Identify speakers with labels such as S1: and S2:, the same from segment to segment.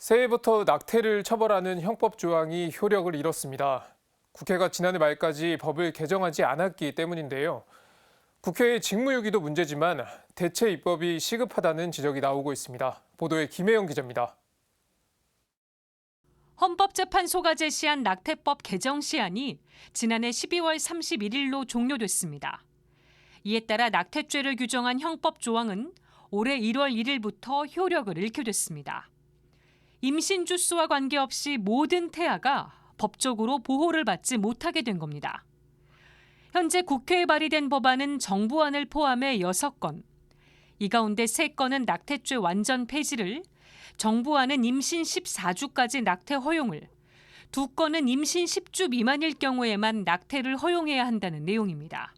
S1: 새해부터 낙태를 처벌하는 형법 조항이 효력을 잃었습니다. 국회가 지난해 말까지 법을 개정하지 않았기 때문인데요. 국회의 직무유기도 문제지만 대체 입법이 시급하다는 지적이 나오고 있습니다. 보도에 김혜영 기자입니다.
S2: 헌법재판소가 제시한 낙태법 개정 시한이 지난해 12월 31일로 종료됐습니다. 이에 따라 낙태죄를 규정한 형법 조항은 올해 1월 1일부터 효력을 잃게 됐습니다. 임신 주수와 관계없이 모든 태아가 법적으로 보호를 받지 못하게 된 겁니다. 현재 국회에 발의된 법안은 정부안을 포함해 6건, 이 가운데 3건은 낙태죄 완전 폐지를, 정부안은 임신 14주까지 낙태 허용을, 2건은 임신 10주 미만일 경우에만 낙태를 허용해야 한다는 내용입니다.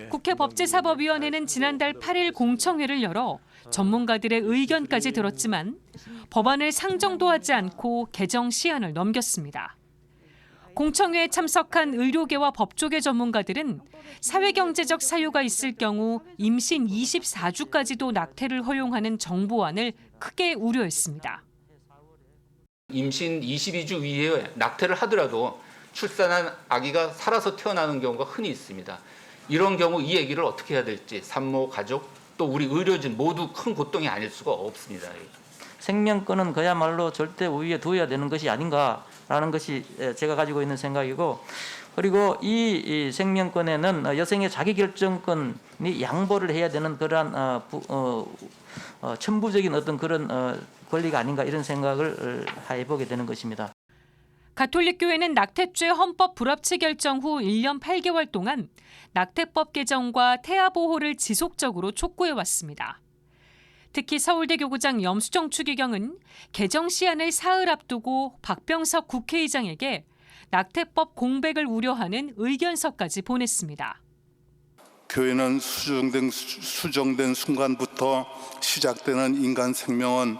S2: 국회 법제사법위원회는 지난달 8일 공청회를 열어 전문가들의 의견까지 들었지만 법안을 상정도 하지 않고 개정 시한을 넘겼습니다. 공청회에 참석한 의료계와 법조계 전문가들은 사회경제적 사유가 있을 경우 임신 24주까지도 낙태를 허용하는 정부안을 크게 우려했습니다.
S3: 임신 22주 이후에 낙태를 하더라도 출산한 아기가 살아서 태어나는 경우가 흔히 있습니다. 이런 경우 이 얘기를 어떻게 해야 될지 산모, 가족, 또 우리 의료진 모두 큰 고통이 아닐 수가 없습니다.
S4: 생명권은 그야말로 절대 우위에 두어야 되는 것이 아닌가라는 것이 제가 가지고 있는 생각이고, 그리고 이 생명권에는 여성의 자기결정권이 양보를 해야 되는 그러한 천부적인 어떤 그런 권리가 아닌가, 이런 생각을 해보게 되는 것입니다.
S2: 가톨릭교회는 낙태죄 헌법 불합치 결정 후 1년 8개월 동안 낙태법 개정과 태아 보호를 지속적으로 촉구해왔습니다. 특히 서울대 교구장 염수정 추기경은 개정 시한을 사흘 앞두고 박병석 국회의장에게 낙태법 공백을 우려하는 의견서까지 보냈습니다.
S5: 교회는 수정된 순간부터 시작되는 인간 생명은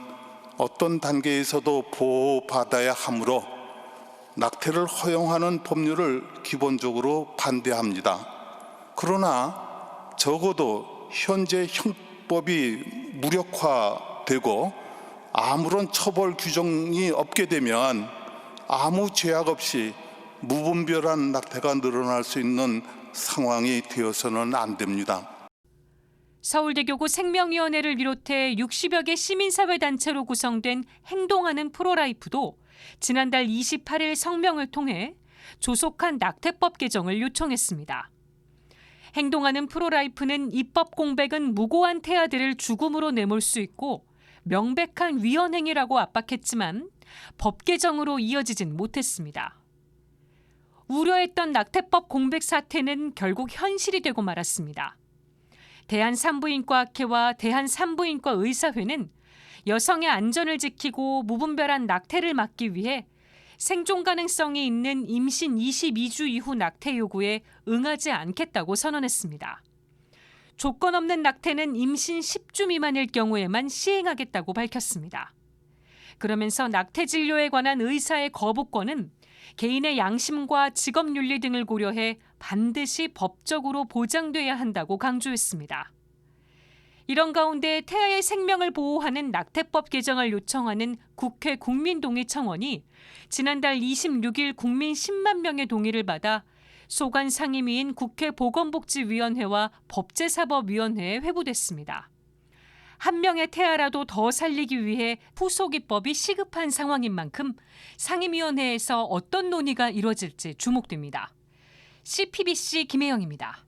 S5: 어떤 단계에서도 보호받아야 하므로 낙태를 허용하는 법률을 기본적으로 반대합니다. 그러나 적어도 현재 형법이 무력화되고 아무런 처벌 규정이 없게 되면 아무 제약 없이 무분별한 낙태가 늘어날 수 있는 상황이 되어서는 안 됩니다.
S2: 서울대교구 생명위원회를 비롯해 60여 개 시민사회단체로 구성된 행동하는 프로라이프도 지난달 28일 성명을 통해 조속한 낙태법 개정을 요청했습니다. 행동하는 프로라이프는 입법 공백은 무고한 태아들을 죽음으로 내몰 수 있고 명백한 위헌 행위라고 압박했지만 법 개정으로 이어지진 못했습니다. 우려했던 낙태법 공백 사태는 결국 현실이 되고 말았습니다. 대한산부인과학회와 대한산부인과 의사회는 여성의 안전을 지키고 무분별한 낙태를 막기 위해 생존 가능성이 있는 임신 22주 이후 낙태 요구에 응하지 않겠다고 선언했습니다. 조건 없는 낙태는 임신 10주 미만일 경우에만 시행하겠다고 밝혔습니다. 그러면서 낙태 진료에 관한 의사의 거부권은 개인의 양심과 직업윤리 등을 고려해 반드시 법적으로 보장돼야 한다고 강조했습니다. 이런 가운데 태아의 생명을 보호하는 낙태법 개정을 요청하는 국회 국민동의청원이 지난달 26일 국민 10만 명의 동의를 받아 소관 상임위인 국회 보건복지위원회와 법제사법위원회에 회부됐습니다. 한 명의 태아라도 더 살리기 위해 후속 입법이 시급한 상황인 만큼 상임위원회에서 어떤 논의가 이뤄질지 주목됩니다. CPBC 김혜영입니다.